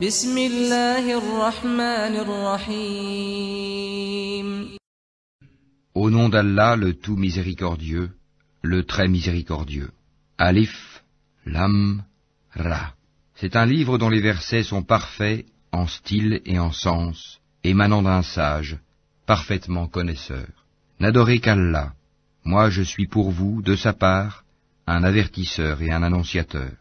بسم الله الرحمن الرحيم. Au nom d'Allah, le tout miséricordieux, le très miséricordieux. Alif, Lam, Ra. C'est un livre dont les versets sont parfaits en style et en sens, émanant d'un sage, parfaitement connaisseur. N'adorez qu'Allah. Moi je suis pour vous, de sa part, un avertisseur et un annonciateur.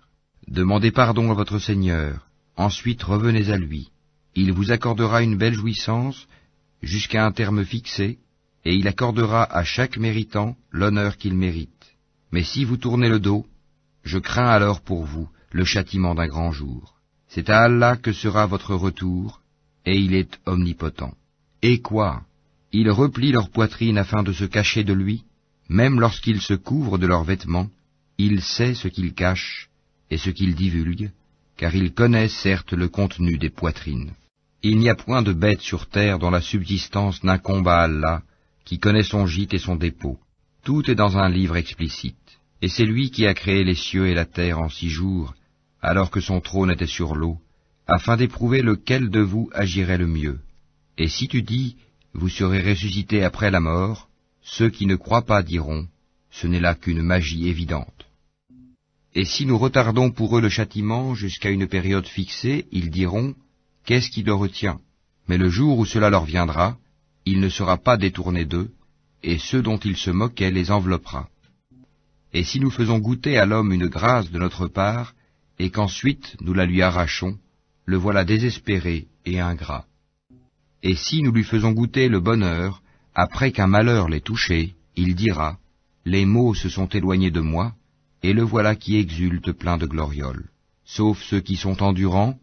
Demandez pardon à votre Seigneur. Ensuite revenez à lui. Il vous accordera une belle jouissance jusqu'à un terme fixé, et il accordera à chaque méritant l'honneur qu'il mérite. Mais si vous tournez le dos, je crains alors pour vous le châtiment d'un grand jour. C'est à Allah que sera votre retour, et il est omnipotent. Et quoi? Ils replient leur poitrine afin de se cacher de lui, même lorsqu'ils se couvrent de leurs vêtements, il sait ce qu'ils cachent et ce qu'ils divulguent, car il connaît certes le contenu des poitrines. Il n'y a point de bête sur terre dont la subsistance n'incombe à Allah, qui connaît son gîte et son dépôt. Tout est dans un livre explicite. Et c'est lui qui a créé les cieux et la terre en 6 jours, alors que son trône était sur l'eau, afin d'éprouver lequel de vous agirait le mieux. Et si tu dis, vous serez ressuscités après la mort, ceux qui ne croient pas diront, ce n'est là qu'une magie évidente. Et si nous retardons pour eux le châtiment jusqu'à une période fixée, ils diront, qu'est-ce qui le retient? Mais le jour où cela leur viendra, il ne sera pas détourné d'eux, et ceux dont ils se moquaient les enveloppera. Et si nous faisons goûter à l'homme une grâce de notre part, et qu'ensuite nous la lui arrachons, le voilà désespéré et ingrat. Et si nous lui faisons goûter le bonheur, après qu'un malheur l'ait touché, il dira, les maux se sont éloignés de moi, et le voilà qui exulte plein de glorioles. Sauf ceux qui sont endurants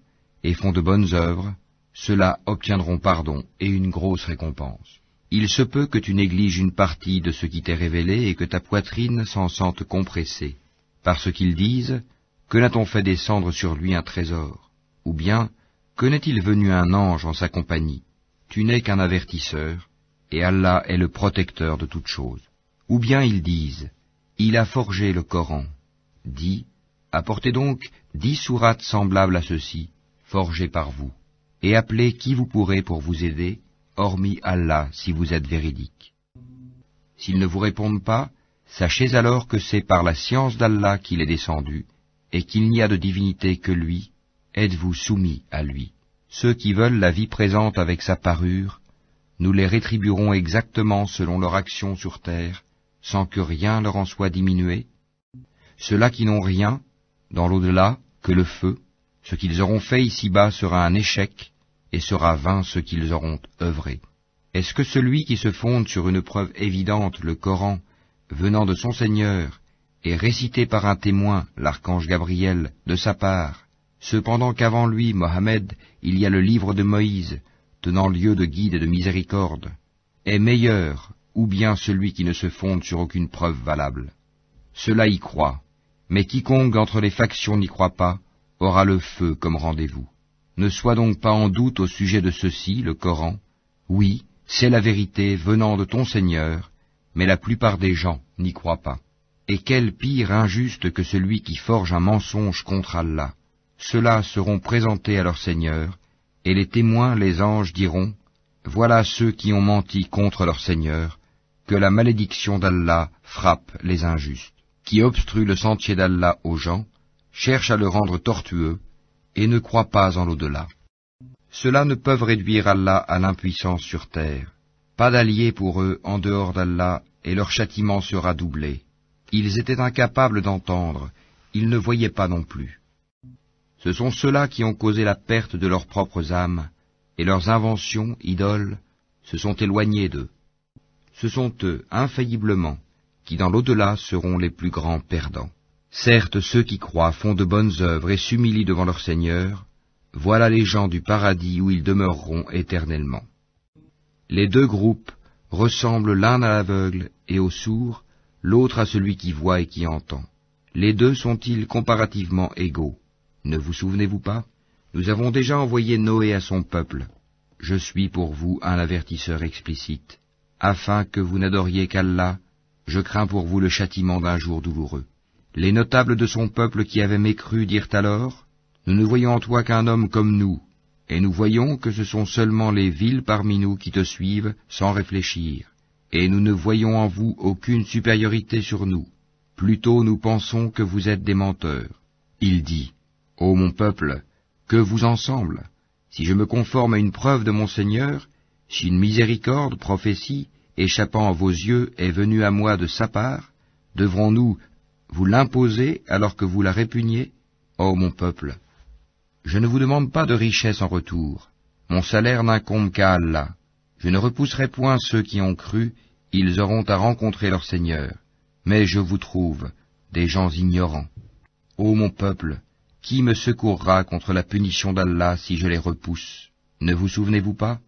et font de bonnes œuvres, ceux-là obtiendront pardon et une grosse récompense. Il se peut que tu négliges une partie de ce qui t'est révélé et que ta poitrine s'en sente compressée, parce qu'ils disent, que n'a-t-on fait descendre sur lui un trésor? Ou bien, que n'est-il venu un ange en sa compagnie? Tu n'es qu'un avertisseur, et Allah est le protecteur de toutes choses. Ou bien ils disent, il a forgé le Coran. Dis, apportez donc 10 sourates semblables à ceci, forgées par vous, et appelez qui vous pourrez pour vous aider, hormis Allah si vous êtes véridique. S'ils ne vous répondent pas, sachez alors que c'est par la science d'Allah qu'il est descendu, et qu'il n'y a de divinité que lui, êtes-vous soumis à lui. Ceux qui veulent la vie présente avec sa parure, nous les rétribuerons exactement selon leur action sur terre, sans que rien leur en soit diminué. Ceux-là qui n'ont rien, dans l'au-delà, que le feu, ce qu'ils auront fait ici-bas sera un échec, et sera vain ce qu'ils auront œuvré. Est-ce que celui qui se fonde sur une preuve évidente, le Coran, venant de son Seigneur, et récité par un témoin, l'archange Gabriel, de sa part, cependant qu'avant lui, Mohammed, il y a le livre de Moïse, tenant lieu de guide et de miséricorde, est meilleur, ou bien celui qui ne se fonde sur aucune preuve valable? Cela y croit, mais quiconque entre les factions n'y croit pas, aura le feu comme rendez-vous. Ne sois donc pas en doute au sujet de ceci, le Coran. Oui, c'est la vérité venant de ton Seigneur, mais la plupart des gens n'y croient pas. Et quel pire injuste que celui qui forge un mensonge contre Allah. Ceux-là seront présentés à leur Seigneur, et les témoins, les anges, diront, voilà ceux qui ont menti contre leur Seigneur, que la malédiction d'Allah frappe les injustes, qui obstruent le sentier d'Allah aux gens, cherchent à le rendre tortueux, et ne croient pas en l'au-delà. Ceux-là ne peuvent réduire Allah à l'impuissance sur terre. Pas d'alliés pour eux en dehors d'Allah, et leur châtiment sera doublé. Ils étaient incapables d'entendre, ils ne voyaient pas non plus. Ce sont ceux-là qui ont causé la perte de leurs propres âmes, et leurs inventions, idoles, se sont éloignées d'eux. Ce sont eux, infailliblement, qui dans l'au-delà seront les plus grands perdants. Certes, ceux qui croient font de bonnes œuvres et s'humilient devant leur Seigneur, voilà les gens du paradis où ils demeureront éternellement. Les 2 groupes ressemblent l'un à l'aveugle et au sourd, l'autre à celui qui voit et qui entend. Les 2 sont-ils comparativement égaux? Ne vous souvenez-vous pas? Nous avons déjà envoyé Noé à son peuple. Je suis pour vous un avertisseur explicite. Afin que vous n'adoriez qu'Allah, je crains pour vous le châtiment d'un jour douloureux. Les notables de son peuple qui avaient mécru dirent alors, Nous ne voyons en toi qu'un homme comme nous, et nous voyons que ce sont seulement les villes parmi nous qui te suivent sans réfléchir, et nous ne voyons en vous aucune supériorité sur nous. Plutôt nous pensons que vous êtes des menteurs. Il dit, Ô mon peuple, que vous en semble? Si je me conforme à une preuve de mon Seigneur, si une miséricorde, prophétie, échappant à vos yeux, est venue à moi de sa part, devrons-nous vous l'imposer alors que vous la répugnez? Ô mon peuple, je ne vous demande pas de richesse en retour. Mon salaire n'incombe qu'à Allah. Je ne repousserai point ceux qui ont cru, ils auront à rencontrer leur Seigneur. Mais je vous trouve des gens ignorants. Ô mon peuple, qui me secourra contre la punition d'Allah si je les repousse? Ne vous souvenez-vous pas?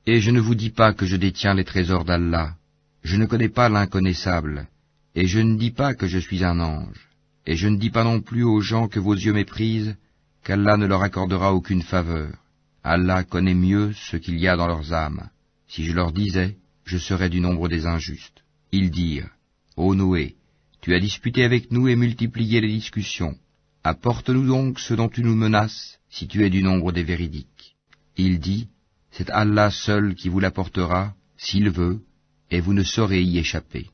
Et je ne vous dis pas que je détiens les trésors d'Allah. Je ne connais pas l'inconnaissable. Et je ne dis pas que je suis un ange. Et je ne dis pas non plus aux gens que vos yeux méprisent, qu'Allah ne leur accordera aucune faveur. Allah connaît mieux ce qu'il y a dans leurs âmes. Si je leur disais, je serais du nombre des injustes. Ils dirent, Ô Noé, tu as disputé avec nous et multiplié les discussions. Apporte-nous donc ce dont tu nous menaces, si tu es du nombre des véridiques. Il dit, c'est Allah seul qui vous l'apportera, s'il veut, et vous ne saurez y échapper.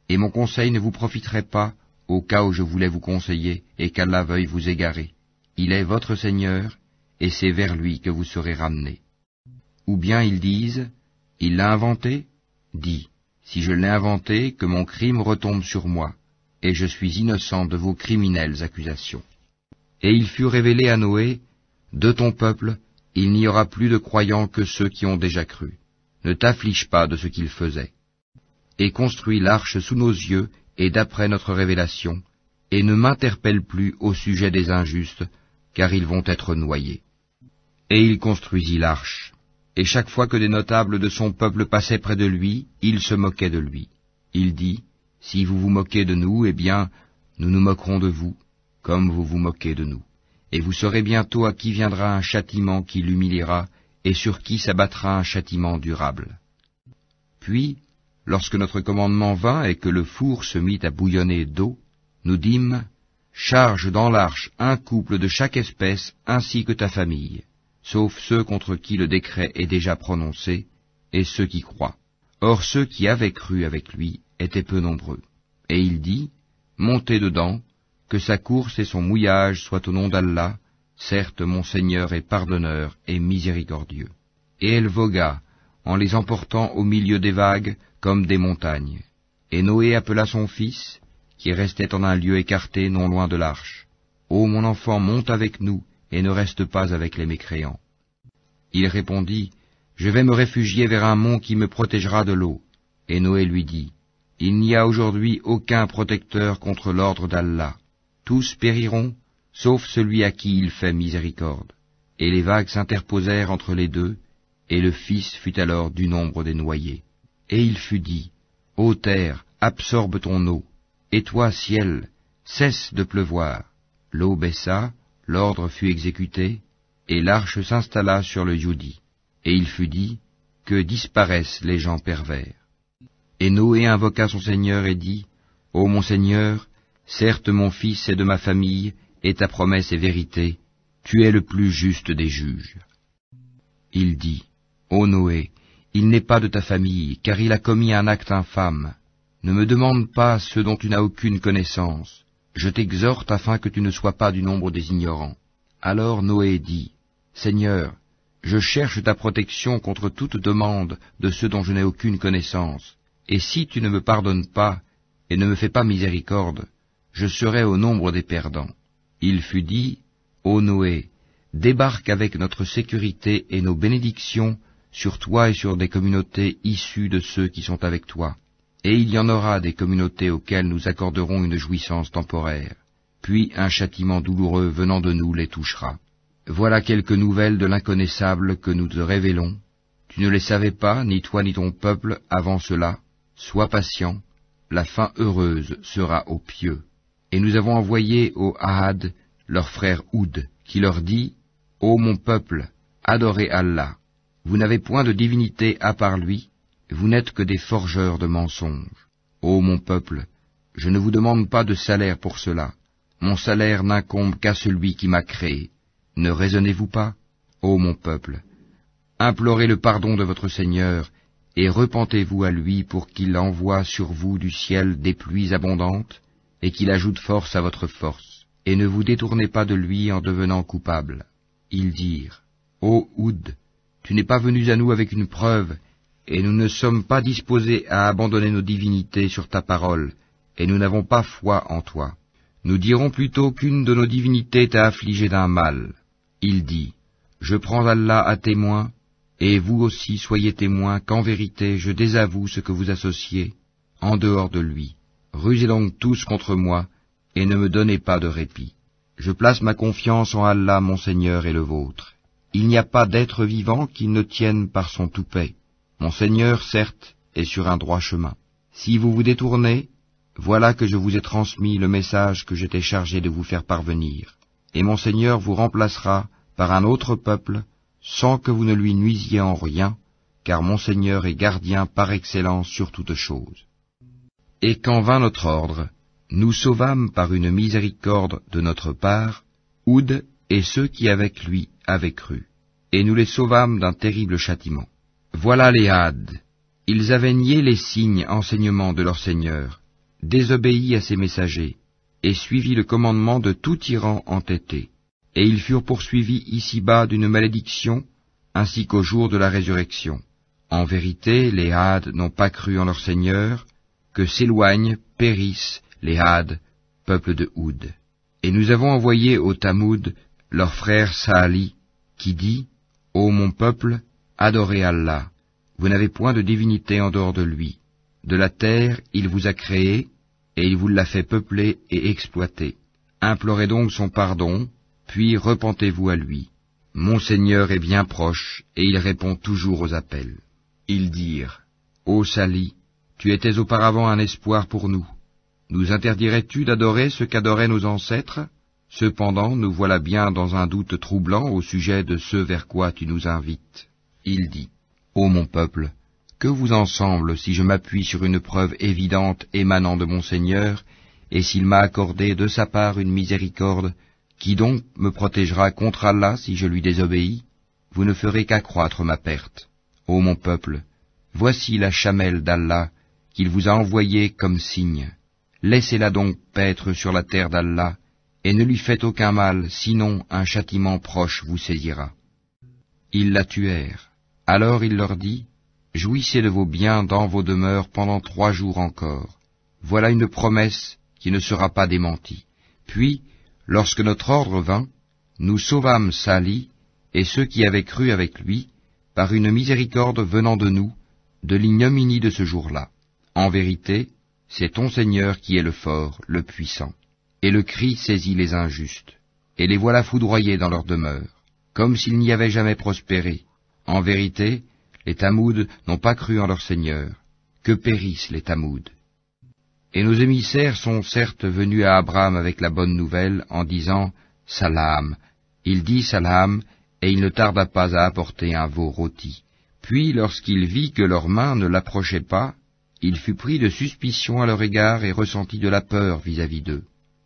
Et mon conseil ne vous profiterait pas, au cas où je voulais vous conseiller, et qu'Allah veuille vous égarer. Il est votre Seigneur, et c'est vers lui que vous serez ramenés. Ou bien ils disent, il l'a inventé? Dis, si je l'ai inventé, que mon crime retombe sur moi, et je suis innocent de vos criminelles accusations. Et il fut révélé à Noé, de ton peuple, il n'y aura plus de croyants que ceux qui ont déjà cru. Ne t'afflige pas de ce qu'ils faisaient. Et construis l'arche sous nos yeux, et d'après notre révélation, et ne m'interpelle plus au sujet des injustes, car ils vont être noyés. Et il construisit l'arche, et chaque fois que des notables de son peuple passaient près de lui, il se moquait de lui. Il dit, si vous vous moquez de nous, eh bien, nous nous moquerons de vous, comme vous vous moquez de nous. Et vous saurez bientôt à qui viendra un châtiment qui l'humiliera, et sur qui s'abattra un châtiment durable. Puis, lorsque notre commandement vint et que le four se mit à bouillonner d'eau, nous dîmes, charge dans l'arche un couple de chaque espèce ainsi que ta famille, sauf ceux contre qui le décret est déjà prononcé, et ceux qui croient. Or ceux qui avaient cru avec lui étaient peu nombreux. Et il dit, montez dedans, que sa course et son mouillage soient au nom d'Allah, certes mon Seigneur est pardonneur et miséricordieux. Et elle vogua, en les emportant au milieu des vagues, comme des montagnes. Et Noé appela son fils, qui restait en un lieu écarté non loin de l'arche. Ô mon enfant, monte avec nous, et ne reste pas avec les mécréants. Il répondit, je vais me réfugier vers un mont qui me protégera de l'eau. Et Noé lui dit, il n'y a aujourd'hui aucun protecteur contre l'ordre d'Allah. Tous périront, sauf celui à qui il fait miséricorde. Et les vagues s'interposèrent entre les deux, et le fils fut alors du nombre des noyés. Et il fut dit, ô terre, absorbe ton eau, et toi, ciel, cesse de pleuvoir. L'eau baissa, l'ordre fut exécuté, et l'arche s'installa sur le Youdi. Et il fut dit, que disparaissent les gens pervers. Et Noé invoqua son Seigneur et dit, ô mon Seigneur, certes mon fils est de ma famille, et ta promesse est vérité, tu es le plus juste des juges. Il dit, ô Noé, il n'est pas de ta famille, car il a commis un acte infâme. Ne me demande pas ce dont tu n'as aucune connaissance. Je t'exhorte afin que tu ne sois pas du nombre des ignorants. Alors Noé dit, Seigneur, je cherche ta protection contre toute demande de ceux dont je n'ai aucune connaissance. Et si tu ne me pardonnes pas, et ne me fais pas miséricorde, je serai au nombre des perdants. Il fut dit, ô Noé, débarque avec notre sécurité et nos bénédictions sur toi et sur des communautés issues de ceux qui sont avec toi. Et il y en aura des communautés auxquelles nous accorderons une jouissance temporaire, puis un châtiment douloureux venant de nous les touchera. Voilà quelques nouvelles de l'inconnaissable que nous te révélons. Tu ne les savais pas, ni toi ni ton peuple, avant cela. Sois patient, la fin heureuse sera aux pieux. Et nous avons envoyé au Ahad leur frère Houd, qui leur dit, ô mon peuple, adorez Allah. Vous n'avez point de divinité à part lui, vous n'êtes que des forgeurs de mensonges. Ô mon peuple, je ne vous demande pas de salaire pour cela. Mon salaire n'incombe qu'à celui qui m'a créé. Ne raisonnez-vous pas, ô mon peuple? Implorez le pardon de votre Seigneur, et repentez-vous à lui pour qu'il envoie sur vous du ciel des pluies abondantes, et qu'il ajoute force à votre force, et ne vous détournez pas de lui en devenant coupable. Ils dirent, Ô Houd, tu n'es pas venu à nous avec une preuve, et nous ne sommes pas disposés à abandonner nos divinités sur ta parole, et nous n'avons pas foi en toi. Nous dirons plutôt qu'une de nos divinités t'a affligé d'un mal. Il dit, Je prends Allah à témoin, et vous aussi soyez témoins qu'en vérité je désavoue ce que vous associez, en dehors de lui. Rusez donc tous contre moi, et ne me donnez pas de répit. Je place ma confiance en Allah mon Seigneur et le vôtre. Il n'y a pas d'être vivant qui ne tienne par son toupet. Mon Seigneur, certes, est sur un droit chemin. Si vous vous détournez, voilà que je vous ai transmis le message que j'étais chargé de vous faire parvenir. Et mon Seigneur vous remplacera par un autre peuple, sans que vous ne lui nuisiez en rien, car mon Seigneur est gardien par excellence sur toutes choses. Et quand vint notre ordre, nous sauvâmes par une miséricorde de notre part, Houd et ceux qui avec lui avaient cru, et nous les sauvâmes d'un terrible châtiment. Voilà les Hades. Ils avaient nié les signes enseignements de leur Seigneur, désobéi à ses messagers, et suivi le commandement de tout tyran entêté. Et ils furent poursuivis ici-bas d'une malédiction, ainsi qu'au jour de la résurrection. En vérité, les Hades n'ont pas cru en leur Seigneur, que s'éloignent, périssent les Hades, peuple de Houd. Et nous avons envoyé au Tamoud leur frère Saali, qui dit, Ô mon peuple, adorez Allah, vous n'avez point de divinité en dehors de lui. De la terre, il vous a créé, et il vous l'a fait peupler et exploiter. Implorez donc son pardon, puis repentez-vous à lui. Mon Seigneur est bien proche, et il répond toujours aux appels. Ils dirent, Ô Sali, tu étais auparavant un espoir pour nous. Nous interdirais-tu d'adorer ce qu'adoraient nos ancêtres? Cependant, nous voilà bien dans un doute troublant au sujet de ce vers quoi tu nous invites. Il dit, Ô mon peuple, que vous en semble si je m'appuie sur une preuve évidente émanant de mon Seigneur, et s'il m'a accordé de sa part une miséricorde, qui donc me protégera contre Allah si je lui désobéis? Vous ne ferez qu'accroître ma perte. Ô mon peuple, voici la chamelle d'Allah qu'il vous a envoyée comme signe. Laissez-la donc paître sur la terre d'Allah, et ne lui faites aucun mal, sinon un châtiment proche vous saisira. Ils la tuèrent. Alors il leur dit, Jouissez de vos biens dans vos demeures pendant 3 jours encore. Voilà une promesse qui ne sera pas démentie. Puis, lorsque notre ordre vint, nous sauvâmes Sali et ceux qui avaient cru avec lui, par une miséricorde venant de nous, de l'ignominie de ce jour-là. En vérité, c'est ton Seigneur qui est le fort, le puissant. Et le cri saisit les injustes, et les voilà foudroyés dans leur demeure, comme s'ils n'y avaient jamais prospéré. En vérité, les Tamouds n'ont pas cru en leur Seigneur. Que périssent les Tamouds. Et nos émissaires sont certes venus à Abraham avec la bonne nouvelle, en disant « Salam ». Il dit « Salam », et il ne tarda pas à apporter un veau rôti. Puis, lorsqu'il vit que leurs mains ne l'approchaient pas, il fut pris de suspicion à leur égard et ressentit de la peur vis-à-vis d'eux.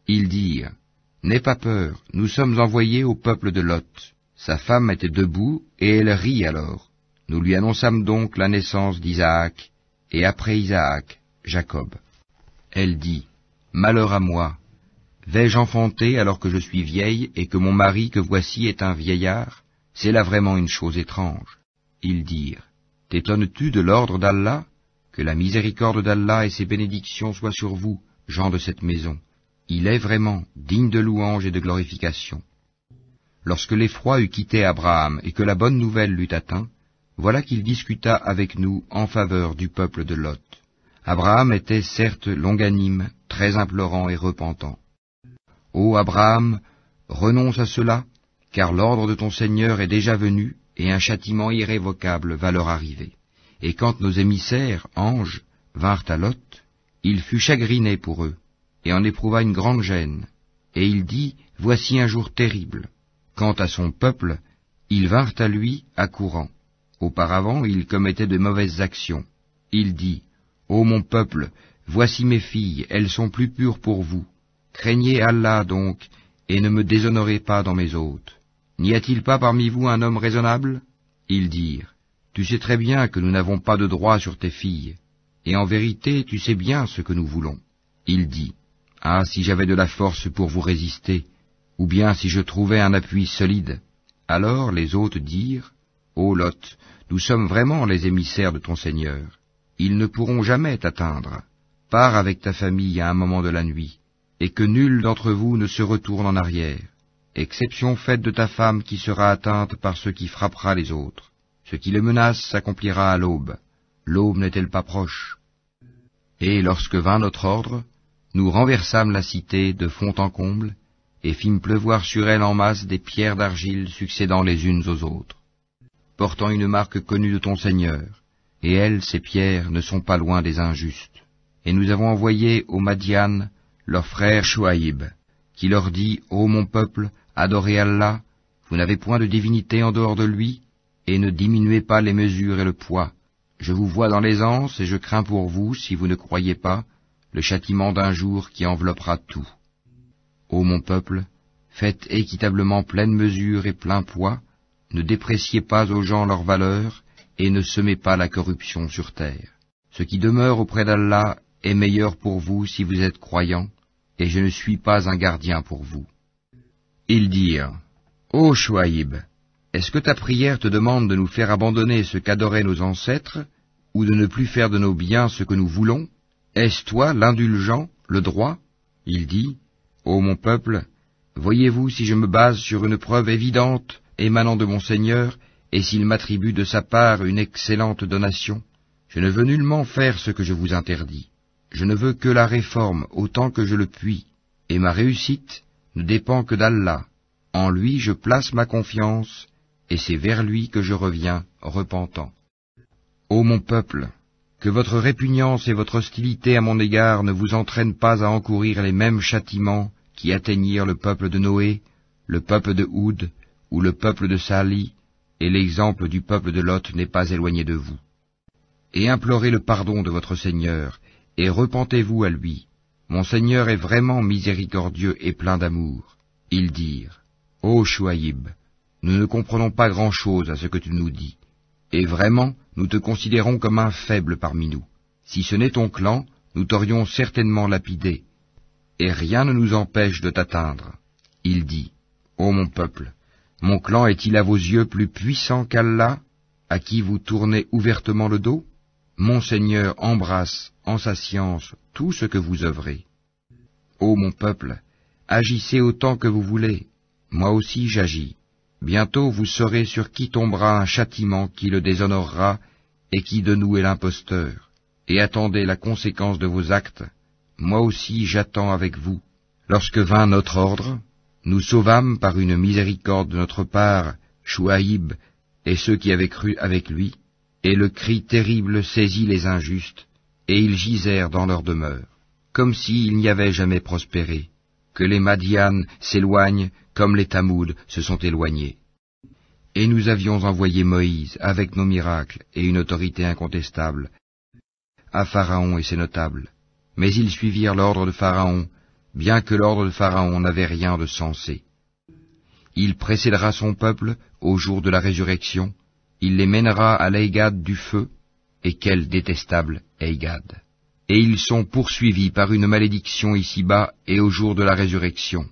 Ils dirent « N'aie pas peur, nous sommes envoyés au peuple de Lot. » Sa femme était debout, et elle rit alors. Nous lui annonçâmes donc la naissance d'Isaac, et après Isaac, Jacob. Elle dit, « Malheur à moi, vais-je enfanter alors que je suis vieille, et que mon mari que voici est un vieillard? C'est là vraiment une chose étrange. » Ils dirent, « T'étonnes-tu de l'ordre d'Allah? Que la miséricorde d'Allah et ses bénédictions soient sur vous, gens de cette maison. Il est vraiment digne de louange et de glorification. » Lorsque l'effroi eut quitté Abraham et que la bonne nouvelle l'eut atteint, voilà qu'il discuta avec nous en faveur du peuple de Lot. Abraham était certes longanime, très implorant et repentant. « Ô Abraham, renonce à cela, car l'ordre de ton Seigneur est déjà venu, et un châtiment irrévocable va leur arriver. » Et quand nos émissaires, anges, vinrent à Lot, il fut chagriné pour eux, et en éprouva une grande gêne. Et il dit, « Voici un jour terrible. » Quant à son peuple, ils vinrent à lui accourant. Auparavant, il commettait de mauvaises actions. Il dit, « Ô mon peuple, voici mes filles, elles sont plus pures pour vous. Craignez Allah donc, et ne me déshonorez pas dans mes hôtes. » N'y a-t-il pas parmi vous un homme raisonnable? Ils dirent, tu sais très bien que nous n'avons pas de droit sur tes filles, et en vérité tu sais bien ce que nous voulons. Il dit, ah, si j'avais de la force pour vous résister, ou bien si je trouvais un appui solide. Alors les hôtes dirent, ô Lot, nous sommes vraiment les émissaires de ton Seigneur. Ils ne pourront jamais t'atteindre. Pars avec ta famille à un moment de la nuit, et que nul d'entre vous ne se retourne en arrière, exception faite de ta femme qui sera atteinte par ce qui frappera les autres. Ce qui les menace s'accomplira à l'aube. L'aube n'est-elle pas proche? Et lorsque vint notre ordre, nous renversâmes la cité de fond en comble, et fîmes pleuvoir sur elle en masse des pierres d'argile succédant les unes aux autres, portant une marque connue de ton Seigneur, et elles, ces pierres, ne sont pas loin des injustes. Et nous avons envoyé aux Madian leur frère Chouaïb, qui leur dit, ô mon peuple, adorez Allah, vous n'avez point de divinité en dehors de lui, et ne diminuez pas les mesures et le poids. Je vous vois dans l'aisance, et je crains pour vous, si vous ne croyez pas, le châtiment d'un jour qui enveloppera tout. Ô mon peuple, faites équitablement pleine mesure et plein poids, ne dépréciez pas aux gens leur valeur, et ne semez pas la corruption sur terre. Ce qui demeure auprès d'Allah est meilleur pour vous si vous êtes croyants, et je ne suis pas un gardien pour vous. Ils dirent, ô Chouaïb, est-ce que ta prière te demande de nous faire abandonner ce qu'adoraient nos ancêtres, ou de ne plus faire de nos biens ce que nous voulons? Est-ce toi l'indulgent, le droit? Il dit, ô mon peuple, voyez-vous si je me base sur une preuve évidente émanant de mon Seigneur, et s'il m'attribue de sa part une excellente donation? Je ne veux nullement faire ce que je vous interdis. Je ne veux que la réforme autant que je le puis, et ma réussite ne dépend que d'Allah. En lui je place ma confiance, et c'est vers lui que je reviens, repentant. Ô mon peuple, que votre répugnance et votre hostilité à mon égard ne vous entraînent pas à encourir les mêmes châtiments qui atteignirent le peuple de Noé, le peuple de Houd, ou le peuple de Sali, et l'exemple du peuple de Lot n'est pas éloigné de vous. Et implorez le pardon de votre Seigneur, et repentez-vous à lui. Mon Seigneur est vraiment miséricordieux et plein d'amour. Ils dirent, ô Chouaïb, nous ne comprenons pas grand-chose à ce que tu nous dis, et vraiment, nous te considérons comme un faible parmi nous. Si ce n'est ton clan, nous t'aurions certainement lapidé, et rien ne nous empêche de t'atteindre. Il dit, ô mon peuple, mon clan est-il à vos yeux plus puissant qu'Allah, à qui vous tournez ouvertement le dos? Mon Seigneur embrasse, en sa science, tout ce que vous œuvrez. Ô mon peuple, agissez autant que vous voulez, moi aussi j'agis. Bientôt vous saurez sur qui tombera un châtiment qui le déshonorera, et qui de nous est l'imposteur. Et attendez la conséquence de vos actes, moi aussi j'attends avec vous. Lorsque vint notre ordre, nous sauvâmes par une miséricorde de notre part Chouaïb et ceux qui avaient cru avec lui, et le cri terrible saisit les injustes, et ils gisèrent dans leur demeure, comme s'ils n'y avaient jamais prospéré, que les Madian s'éloignent comme les Tamoud se sont éloignés. Et nous avions envoyé Moïse avec nos miracles et une autorité incontestable à Pharaon et ses notables, mais ils suivirent l'ordre de Pharaon, bien que l'ordre de Pharaon n'avait rien de sensé. Il précédera son peuple au jour de la résurrection, il les mènera à l'Eigad du feu, et quel détestable Eigad! Et ils sont poursuivis par une malédiction ici-bas et au jour de la résurrection.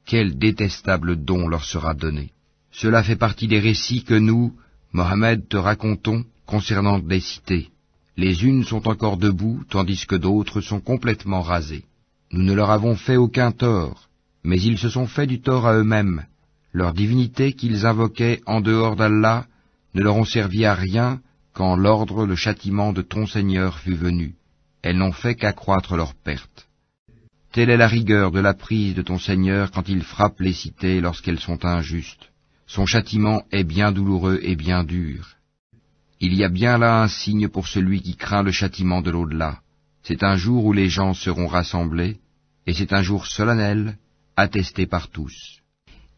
Quel détestable don leur sera donné! Cela fait partie des récits que nous, Mohammed, te racontons concernant des cités. Les unes sont encore debout, tandis que d'autres sont complètement rasées. Nous ne leur avons fait aucun tort, mais ils se sont fait du tort à eux-mêmes. Leurs divinités qu'ils invoquaient en dehors d'Allah ne leur ont servi à rien quand l'ordre, le châtiment de ton Seigneur fut venu. Elles n'ont fait qu'accroître leur perte. Telle est la rigueur de la prise de ton Seigneur quand il frappe les cités lorsqu'elles sont injustes. Son châtiment est bien douloureux et bien dur. Il y a bien là un signe pour celui qui craint le châtiment de l'au-delà. C'est un jour où les gens seront rassemblés, et c'est un jour solennel, attesté par tous.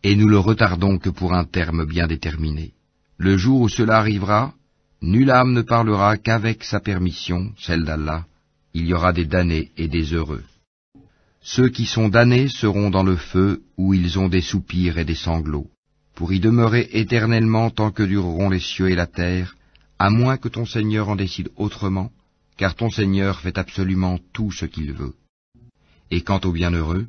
Et nous le retardons que pour un terme bien déterminé. Le jour où cela arrivera, nulle âme ne parlera qu'avec sa permission, celle d'Allah. Il y aura des damnés et des heureux. Ceux qui sont damnés seront dans le feu où ils ont des soupirs et des sanglots. pour y demeurer éternellement tant que dureront les cieux et la terre, à moins que ton Seigneur en décide autrement, car ton Seigneur fait absolument tout ce qu'il veut. Et quant aux bienheureux,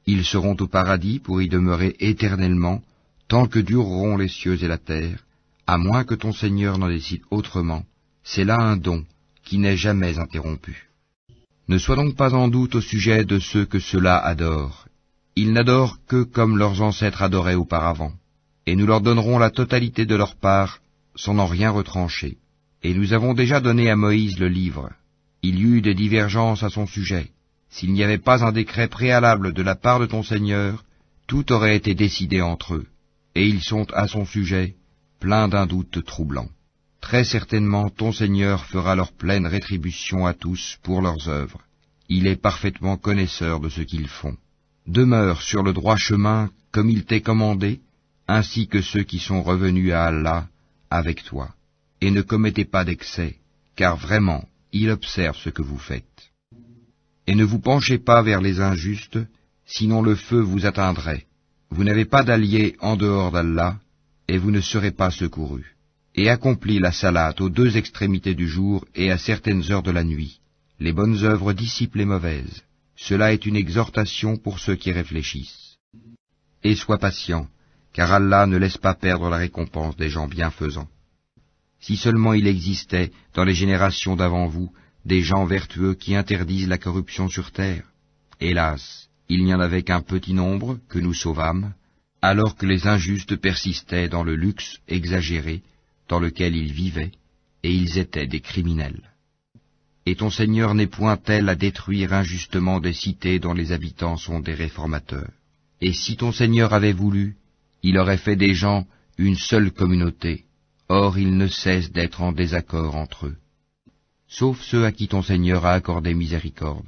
ils seront au paradis pour y demeurer éternellement, tant que dureront les cieux et la terre, à moins que ton Seigneur n'en décide autrement. C'est là un don qui n'est jamais interrompu. Ne sois donc pas en doute au sujet de ceux que ceux-là adorent. Ils n'adorent que comme leurs ancêtres adoraient auparavant, et nous leur donnerons la totalité de leur part, sans en rien retrancher. Et nous avons déjà donné à Moïse le livre. Il y eut des divergences à son sujet. S'il n'y avait pas un décret préalable de la part de ton Seigneur, tout aurait été décidé entre eux, et ils sont à son sujet pleins d'un doute troublant. Très certainement ton Seigneur fera leur pleine rétribution à tous pour leurs œuvres. Il est parfaitement connaisseur de ce qu'ils font. Demeure sur le droit chemin comme il t'est commandé, ainsi que ceux qui sont revenus à Allah avec toi. Et ne commettez pas d'excès, car vraiment, il observe ce que vous faites. Et ne vous penchez pas vers les injustes, sinon le feu vous atteindrait. Vous n'avez pas d'allié en dehors d'Allah, et vous ne serez pas secourus. Et accomplis la salate aux deux extrémités du jour et à certaines heures de la nuit. Les bonnes œuvres dissipent les mauvaises. Cela est une exhortation pour ceux qui réfléchissent. Et sois patient, car Allah ne laisse pas perdre la récompense des gens bienfaisants. Si seulement il existait, dans les générations d'avant vous, des gens vertueux qui interdisent la corruption sur terre. Hélas, il n'y en avait qu'un petit nombre que nous sauvâmes, alors que les injustes persistaient dans le luxe exagéré dans lequel ils vivaient, et ils étaient des criminels. Et ton Seigneur n'est point tel à détruire injustement des cités dont les habitants sont des réformateurs. Et si ton Seigneur avait voulu, il aurait fait des gens une seule communauté. Or ils ne cessent d'être en désaccord entre eux. Sauf ceux à qui ton Seigneur a accordé miséricorde.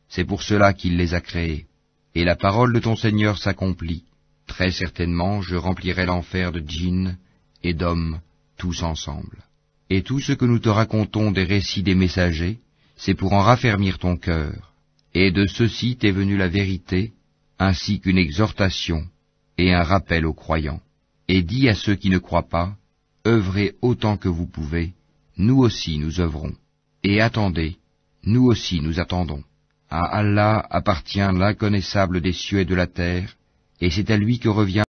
C'est pour cela qu'il les a créés. Et la parole de ton Seigneur s'accomplit. Très certainement, je remplirai l'enfer de djinns et d'hommes, tous ensemble. Et tout ce que nous te racontons des récits des messagers, c'est pour en raffermir ton cœur. Et de ceci t'est venue la vérité, ainsi qu'une exhortation et un rappel aux croyants. Et dis à ceux qui ne croient pas, œuvrez autant que vous pouvez, nous aussi nous œuvrons. Et attendez, nous aussi nous attendons. À Allah appartient l'inconnaissable des cieux et de la terre, et c'est à lui que revient